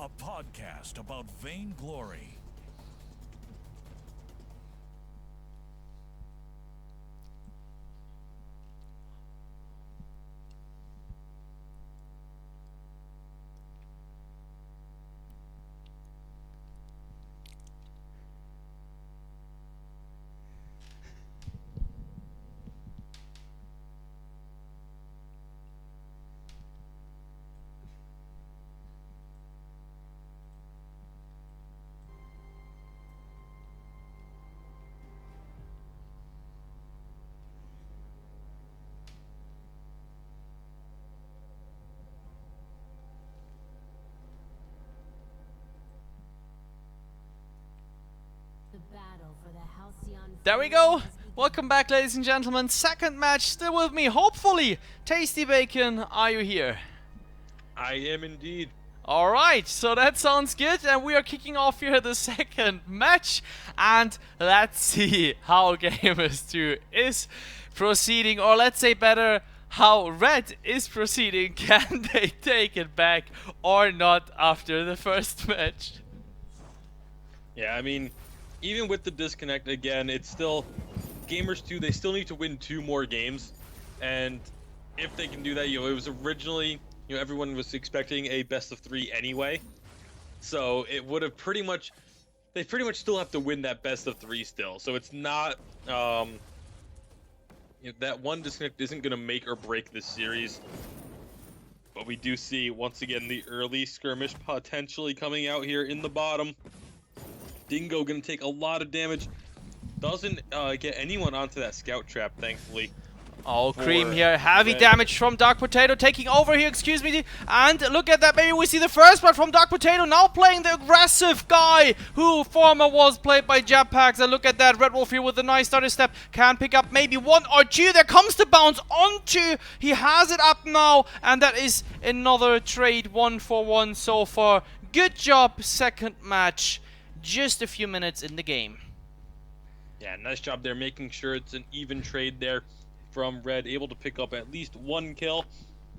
a podcast about vainglory. There we go. Welcome back, ladies and gentlemen. Second match, still with me. Hopefully, Tasty Bacon, are you here? I am indeed. Alright, so that sounds good, and we are kicking off here the second match, and let's see how Gamers2 is proceeding, or let's say better, how Red is proceeding. Can they take it back or not after the first match? Yeah, I mean, even with the disconnect, again, it's still Gamers2. They still need to win 2 more games, and if they can do that, it was originally, everyone was expecting a best of 3 anyway, so it would have pretty much still have to win that best of 3 still. So it's not that one disconnect isn't going to make or break this series. But we do see once again the early skirmish potentially coming out here in the bottom. Dingo gonna take a lot of damage. Doesn't get anyone onto that scout trap, thankfully. Oh, Cream here, heavy damage from Dark Potato, taking over here, excuse me, and look at that, maybe we see the first one from Dark Potato, now playing the aggressive guy, who former was played by Jetpacks, and look at that, Red Wolf here with a nice starter step, can pick up maybe 1 or 2, there comes the bounce onto, he has it up now, and that is another trade, 1-for-1 so far. Good job, second match, just a few minutes in the game. Yeah, nice job there, making sure it's an even trade there from Red, able to pick up at least 1 kill,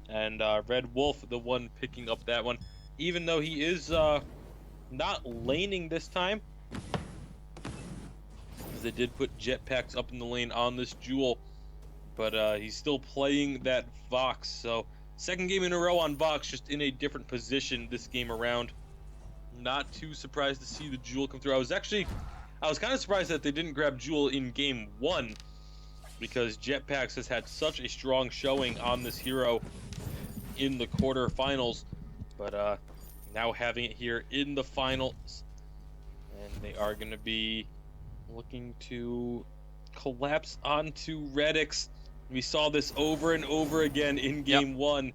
and Red Wolf, the one picking up that one, even though he is not laning this time, because they did put Jetpacks up in the lane on this Jewel, but he's still playing that Vox, so second game in a row on Vox, just in a different position this game around. Not too surprised to see the Jewel come through. I was kind of surprised that they didn't grab Jewel in game 1, because Jetpacks has had such a strong showing on this hero in the quarterfinals, but now having it here in the finals, and they are going to be looking to collapse onto Redix. We saw this over and over again in game 1,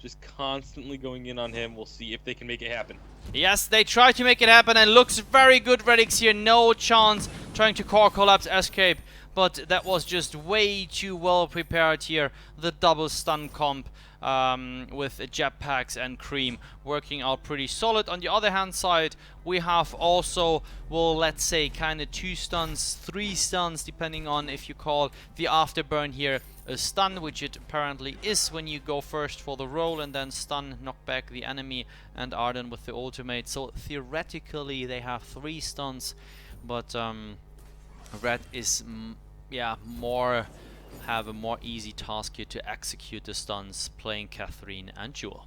just constantly going in on him. We'll see if they can make it happen. Yes, they try to make it happen, and looks very good. Redix here, no chance trying to core collapse escape, but that was just way too well prepared here. The double stun comp with Jetpacks and Cream working out pretty solid. On the other hand side, we have also, well, let's say kind of 2 stuns, 3 stuns, depending on if you call the afterburn here a stun, which it apparently is when you go first for the roll and then stun, knock back the enemy, and Arden with the ultimate. So theoretically they have 3 stuns, but Red is have a more easy task here to execute the stuns, playing Catherine and Jewel.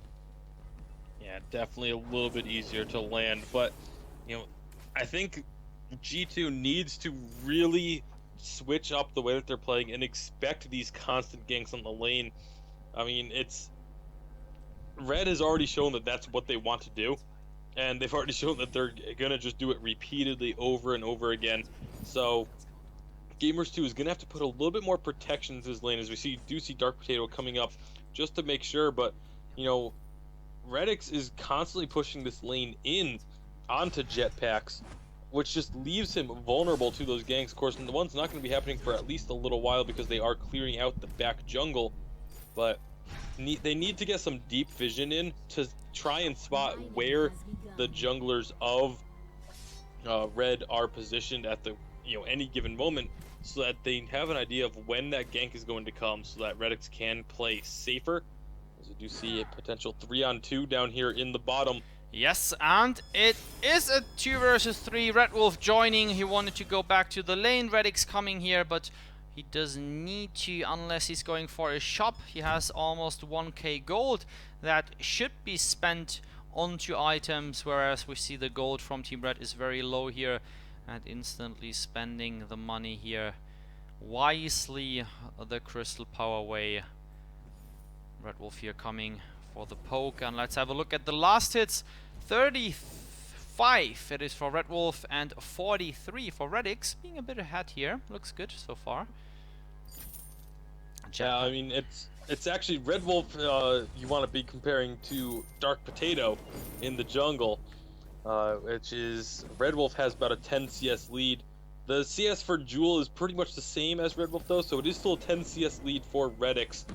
Yeah, definitely a little bit easier to land, but I think G2 needs to really switch up the way that they're playing and expect these constant ganks on the lane. I mean, Red has already shown that that's what they want to do, and they've already shown that they're gonna just do it repeatedly over and over again. So Gamers2 is gonna have to put a little bit more protection into his lane, as we do see Dark Potato coming up just to make sure. But Redix is constantly pushing this lane in onto Jetpacks, which just leaves him vulnerable to those ganks. Of course, the one's not going to be happening for at least a little while because they are clearing out the back jungle, but they need to get some deep vision in to try and spot where the junglers of Red are positioned at the any given moment, so that they have an idea of when that gank is going to come, so that Redix can play safer. As we do see a potential 3-on-2 down here in the bottom. Yes, and it is a 2 versus 3. Red Wolf joining. He wanted to go back to the lane. Redix coming here, but he doesn't need to unless he's going for a shop. He has almost 1k gold that should be spent onto items, whereas we see the gold from Team Red is very low here, and instantly spending the money here wisely the crystal power way. Red Wolf here coming for the poke, and let's have a look at the last hits. 35 it is for Red Wolf and 43 for Redix, being a bit ahead here. Looks good so far. Yeah, I mean, it's actually Red Wolf you want to be comparing to Dark Potato in the jungle, which is Red Wolf has about a 10 CS lead. The CS for Jewel is pretty much the same as Red Wolf though, so it is still a 10 CS lead for Redix,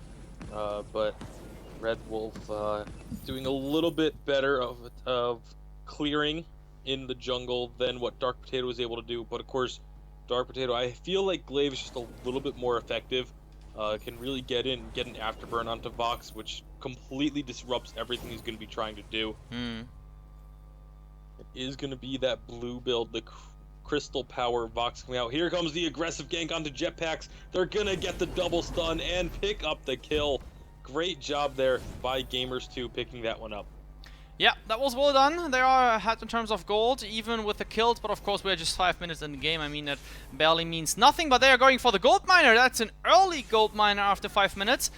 but Red Wolf doing a little bit better of clearing in the jungle than what Dark Potato was able to do. But of course, Dark Potato, I feel like Glaive is just a little bit more effective. Can really get an afterburn onto Vox, which completely disrupts everything he's going to be trying to do. It is going to be that blue build, the Crystal Power Vox coming out. Here comes the aggressive gank onto Jetpacks. They're going to get the double stun and pick up the kill. Great job there by Gamers2 picking that one up. Yeah, that was well done. They are ahead in terms of gold, even with the kills, but of course we're just 5 minutes in the game. I mean, that barely means nothing, but they are going for the gold miner. That's an early gold miner after 5 minutes.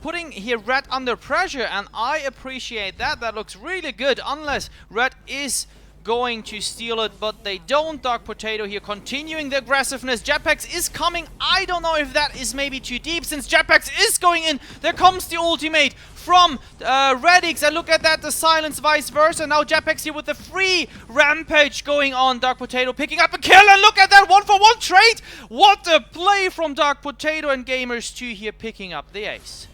Putting here Red under pressure, and I appreciate that. That looks really good, unless Red is going to steal it, but they don't. Dark Potato here continuing the aggressiveness. Jetpacks is coming. I don't know if that is maybe too deep, since Jetpacks is going in. There comes the ultimate from Redix, and look at that, the silence vice versa. Now Jetpacks here with the free rampage going on. Dark Potato picking up a kill, and look at that 1-for-1 trade. What a play from Dark Potato, and Gamers2 here picking up the ace.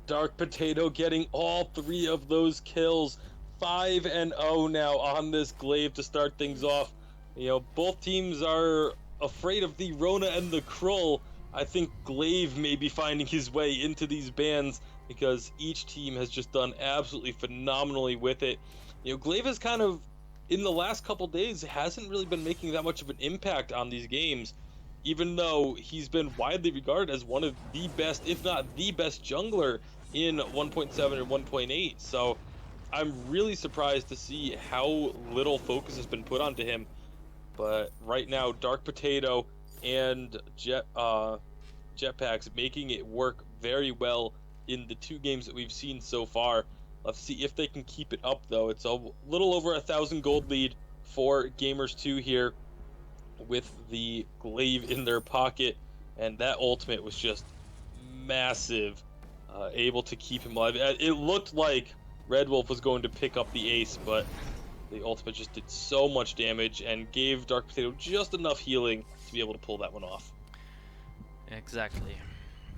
Dark Potato getting all 3 of those kills. 5-0 now on this Glaive to start things off. You know, both teams are afraid of the Rona and the Krull. I think Glaive may be finding his way into these bans because each team has just done absolutely phenomenally with it. You know, Glaive has kind of, in the last couple days, hasn't really been making that much of an impact on these games, even though he's been widely regarded as one of the best, if not the best jungler in 1.7 and 1.8. So I'm really surprised to see how little focus has been put onto him. But right now, Dark Potato and Jetpacks making it work very well in the 2 games that we've seen so far. Let's see if they can keep it up, though. It's a little over 1,000 gold lead for Gamers2 here with the Glaive in their pocket, and that ultimate was just massive, able to keep him alive. It looked like Red Wolf was going to pick up the ace, but the ultimate just did so much damage and gave Dark Potato just enough healing to be able to pull that one off. Exactly.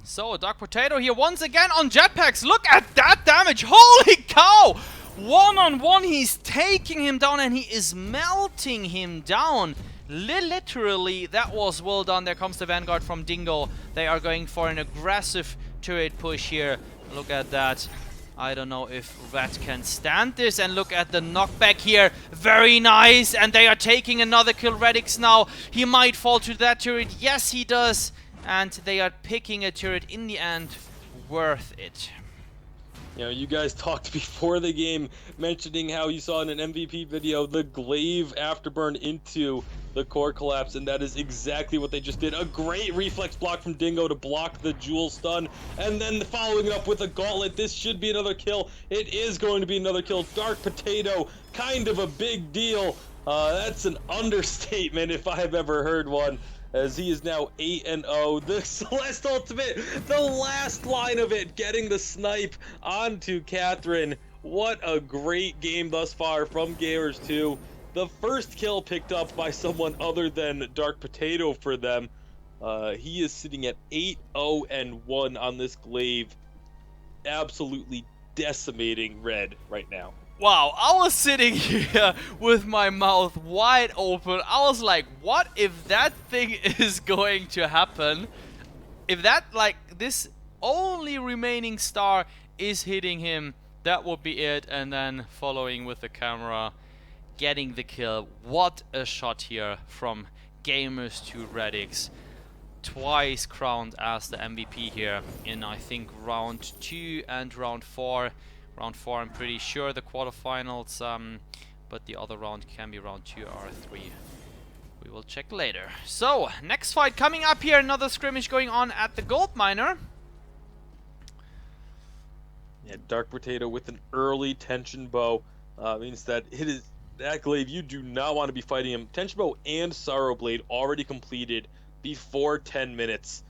So, Dark Potato here once again on Jetpacks. Look at that damage. Holy cow! 1-on-1, he's taking him down and he is melting him down. Literally, that was well done. There comes the Vanguard from Dingo. They are going for an aggressive turret push here. Look at that. I don't know if Red can stand this, and look at the knockback here. Very nice, and they are taking another kill. Redix now. He might fall to that turret. Yes, he does. And they are picking a turret in the end. Worth it. You know, you guys talked before the game, mentioning how you saw in an MVP video the Glaive afterburn into the core collapse, and that is exactly what they just did. A great reflex block from Dingo to block the Jewel stun, and then following it up with a gauntlet. This should be another kill. It is going to be another kill. Dark Potato, kind of a big deal. That's an understatement if I've ever heard one, as he is now 8-0. The Celeste ultimate, the last line of it, getting the snipe onto Catherine. What a great game thus far from Gamers2. The first kill picked up by someone other than Dark Potato for them. He is sitting at 8-0-1 on this Glaive. Absolutely decimating Red right now. Wow, I was sitting here with my mouth wide open. I was like, what if that thing is going to happen? If that, like, this only remaining star is hitting him, That would be it, and then following with the camera, getting the kill. What a shot here from Gamers2 Radix. Twice crowned as the MVP here in, I think, round 2 and round 4. Round 4, I'm pretty sure the quarterfinals, but the other round can be round 2 or 3. We will check later. So, next fight coming up here, another scrimmage going on at the Gold Miner. Yeah, Dark Potato with an early tension bow means that it is that glaive. You do not want to be fighting him. Tension bow and Sorrow Blade already completed before 10 minutes.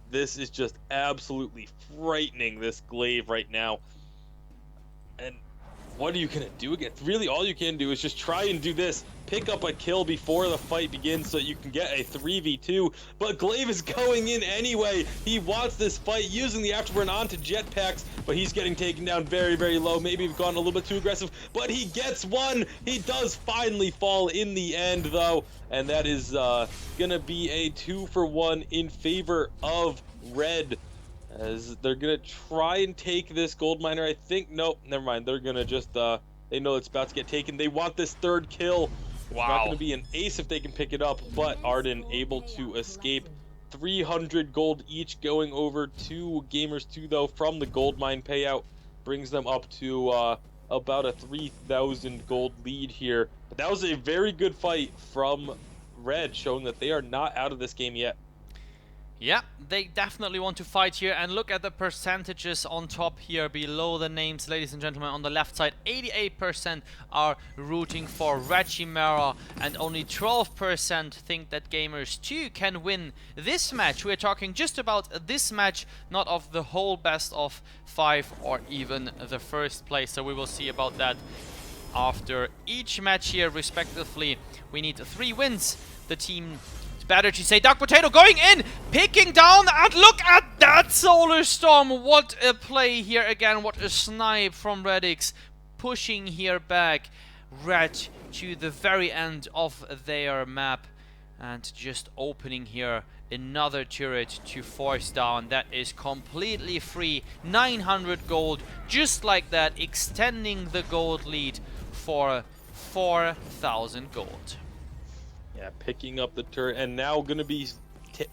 This is just absolutely frightening, this glaive right now. And what are you gonna do again? Really, all you can do is just try and do this. Pick up a kill before the fight begins so you can get a 3v2. But Glaive is going in anyway. He wants this fight, using the afterburn onto jetpacks, but he's getting taken down very, very low. Maybe we've gone a little bit too aggressive, but he gets one. He does finally fall in the end, though, and that is gonna be a 2-for-1 in favor of Red, as they're gonna try and take this gold miner. I think, nope, never mind. They're gonna just they know it's about to get taken. They want this third kill. It's not gonna be an ace if they can pick it up, but Arden able to escape. 300 gold each going over to Gamers2, though, from the gold mine payout. Brings them up to about a 3,000 gold lead here. But that was a very good fight from Red, showing that they are not out of this game yet. Yeah, they definitely want to fight here, and look at the percentages on top here below the names, ladies and gentlemen. On the left side, 88% are rooting for Red Chimaera, and only 12% think that Gamers2 can win this match. We're talking just about this match, not of the whole best of 5 or even the first place, so we will see about that after each match here respectively. We need 3 wins. The team, better to say, Dark Potato going in, picking down, and look at that Solar Storm. What a play here again, what a snipe from Radix, pushing here back Red to the very end of their map and just opening here another turret to force down. That is completely free. 900 gold, just like that, extending the gold lead for 4,000 gold. Yeah, picking up the turret, and now going to be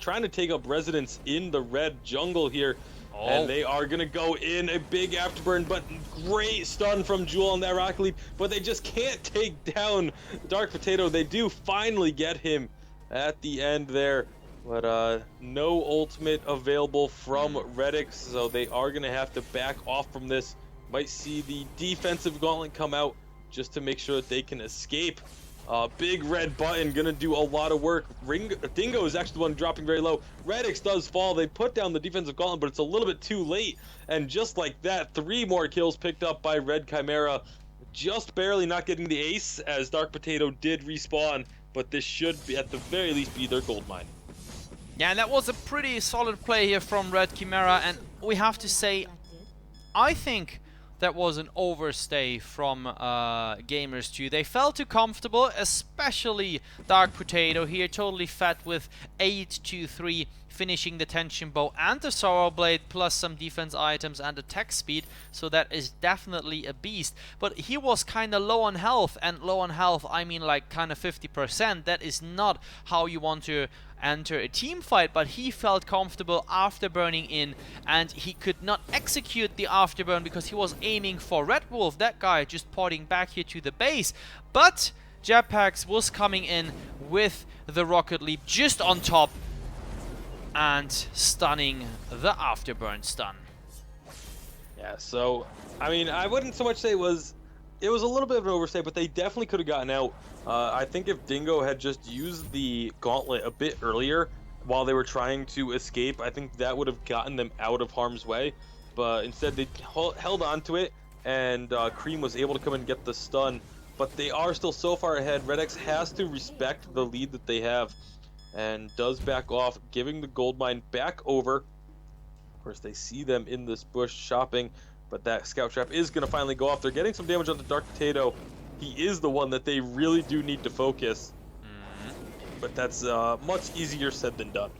trying to take up residence in the red jungle here. Oh. And they are going to go in a big afterburn, but great stun from Jewel on that Rocket Leap. But they just can't take down Dark Potato. They do finally get him at the end there. But no ultimate available from Redix, so they are going to have to back off from this. Might see the defensive gauntlet come out just to make sure that they can escape. Big red button gonna do a lot of work. Dingo is actually the one dropping very low. Radix does fall. They put down the defensive gauntlet, but it's a little bit too late. And just like that, 3 more kills picked up by Red Chimaera. Just barely not getting the ace, as Dark Potato did respawn. But this should be, at the very least, be their gold mine. Yeah, that was a pretty solid play here from Red Chimaera. And we have to say, I think that was an overstay from Gamers2. They felt too comfortable, especially Dark Potato here, totally fat with 8-2-3, finishing the Tension Bow and the Sorrow Blade, plus some defense items and attack speed, so that is definitely a beast. But he was kind of low on health, and low on health, I mean like kind of 50%. That is not how you want to enter a team fight, but he felt comfortable after burning in, and he could not execute the afterburn because he was aiming for Red Wolf, that guy just porting back here to the base. But Jetpacks was coming in with the Rocket Leap just on top and stunning the afterburn stun. Yeah, so I mean, I wouldn't so much say it was a little bit of an overstay, but they definitely could have gotten out. I think if Dingo had just used the gauntlet a bit earlier while they were trying to escape, I think that would have gotten them out of harm's way. But instead, they held on to it, and Cream was able to come and get the stun. But they are still so far ahead. Redx has to respect the lead that they have, and does back off, giving the gold mine back over. Of course, they see them in this bush shopping, but that scout trap is going to finally go off. They're getting some damage on the Dark Potato. He is the one that they really do need to focus. But that's much easier said than done.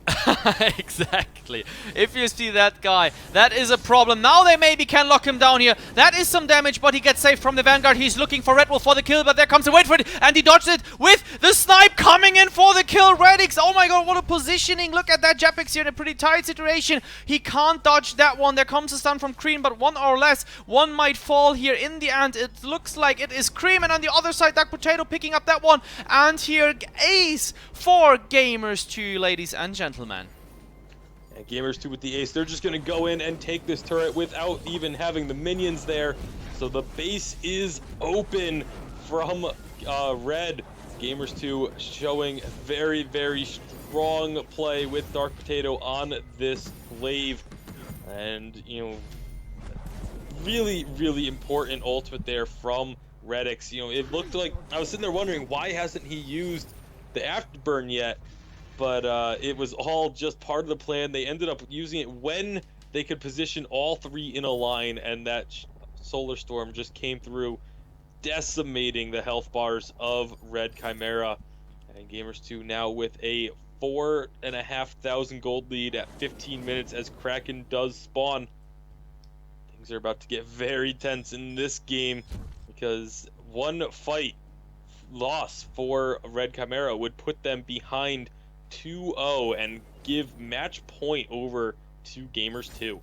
Exactly. If you see that guy, that is a problem. Now they maybe can lock him down here. That is some damage, but he gets saved from the Vanguard. He's looking for Red Wolf for the kill, but there comes a wait for it, and he dodged it with the snipe coming in for the kill. Radix, oh my god, what a positioning. Look at that. Japex here in a pretty tight situation. He can't dodge that one. There comes a stun from Cream, but one or less. One might fall here in the end. It looks like it is Cream, and on the other side, Dark Potato picking up that one. And here, ace for Gamers2, ladies and gentlemen. And Gamers2 with the ace, they're just going to go in and take this turret without even having the minions there. So the base is open from Red. Gamers2 showing very, very strong play with Dark Potato on this wave. And, you know, really, really important ultimate there from Redix. You know, it looked like, I was sitting there wondering, why hasn't he used the afterburn yet? But it was all just part of the plan. They ended up using it when they could position all three in a line, and that Solar Storm just came through, decimating the health bars of Red Chimaera. And Gamers2 now with a 4,500 gold lead at 15 minutes as Kraken does spawn. Things are about to get very tense in this game, because one fight loss for Red Chimaera would put them behind 2-0 and give match point over to Gamers2.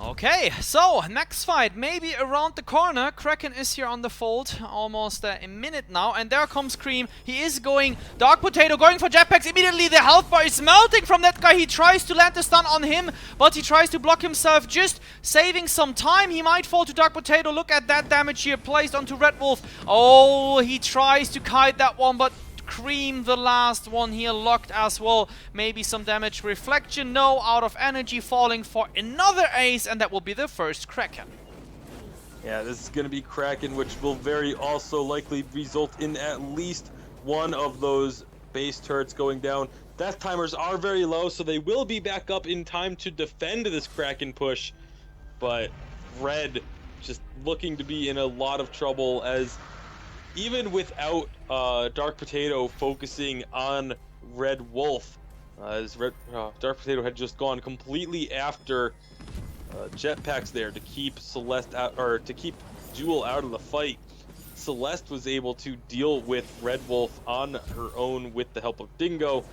Okay, so next fight, maybe around the corner. Kraken is here on the fold, almost a minute now, and there comes Cream. He is going, Dark Potato going for jetpacks. Immediately the health bar is melting from that guy. He tries to land the stun on him, but he tries to block himself, just saving some time. He might fall to Dark Potato. Look at that damage here placed onto Red Wolf. Oh, he tries to kite that one, but Cream, the last one here, locked as well. Maybe some damage. Reflection, no. Out of energy, falling for another ace, and that will be the first Kraken. Yeah, this is going to be Kraken, which will very also likely result in at least one of those base turrets going down. Death timers are very low, so they will be back up in time to defend this Kraken push. But Red just looking to be in a lot of trouble, as even without Dark Potato focusing on Red Wolf, as Dark Potato had just gone completely after jetpacks there to keep Celeste out, or to keep Jewel out of the fight. Celeste was able to deal with Red Wolf on her own with the help of Dingo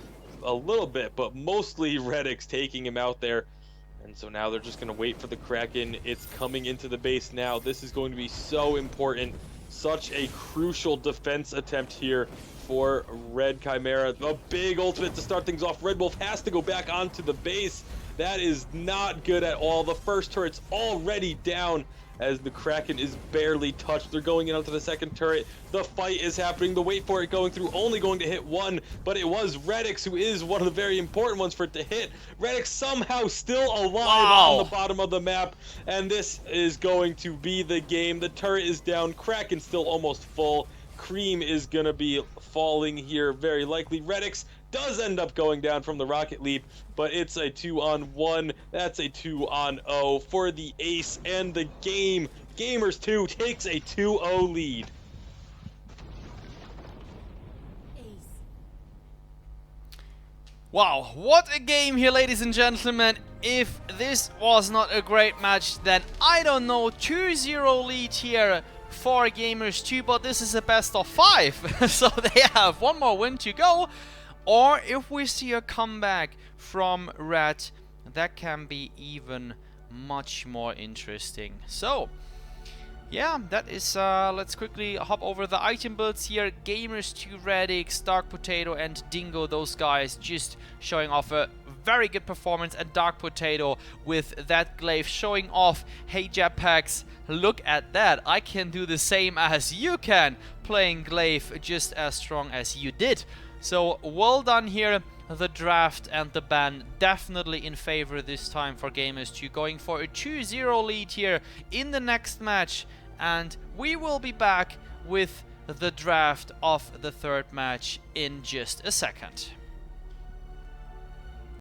a little bit, but mostly Redix taking him out there. And so now they're just going to wait for the Kraken. It's coming into the base now. This is going to be so important. Such a crucial defense attempt here for Red Chimaera. A big ultimate to start things off. Red Wolf has to go back onto the base. That is not good at all. The first turret's already down as the Kraken is barely touched. They're going in onto the second turret. The fight is happening. The wait for it going through, only going to hit one, but it was Redix who is one of the very important ones for it to hit. Redix somehow still alive on the bottom of the map, and this is going to be the game. The turret is down. Kraken still almost full. Cream is going to be falling here very likely. Redix does end up going down from the rocket leap, but it's a 2-on-1. That's a 2-on-0 for the ace and the game. Gamers2 takes a 2-0 lead. Wow, what a game here, ladies and gentlemen. If this was not a great match, then I don't know. 2-0 lead here for Gamers2, but this is a best of 5. So they have one more win to go. Or if we see a comeback from Red, that can be even much more interesting. So yeah, that is, let's quickly hop over the item builds here. Gamers2, Radix, Dark Potato and Dingo, those guys just showing off a very good performance, and Dark Potato with that glaive showing off, hey jetpacks, look at that, I can do the same as you can, playing glaive just as strong as you did. So well done here. The draft and the ban definitely in favor this time for Gamers2, going for a 2-0 lead here in the next match, and we will be back with the draft of the third match in just a second.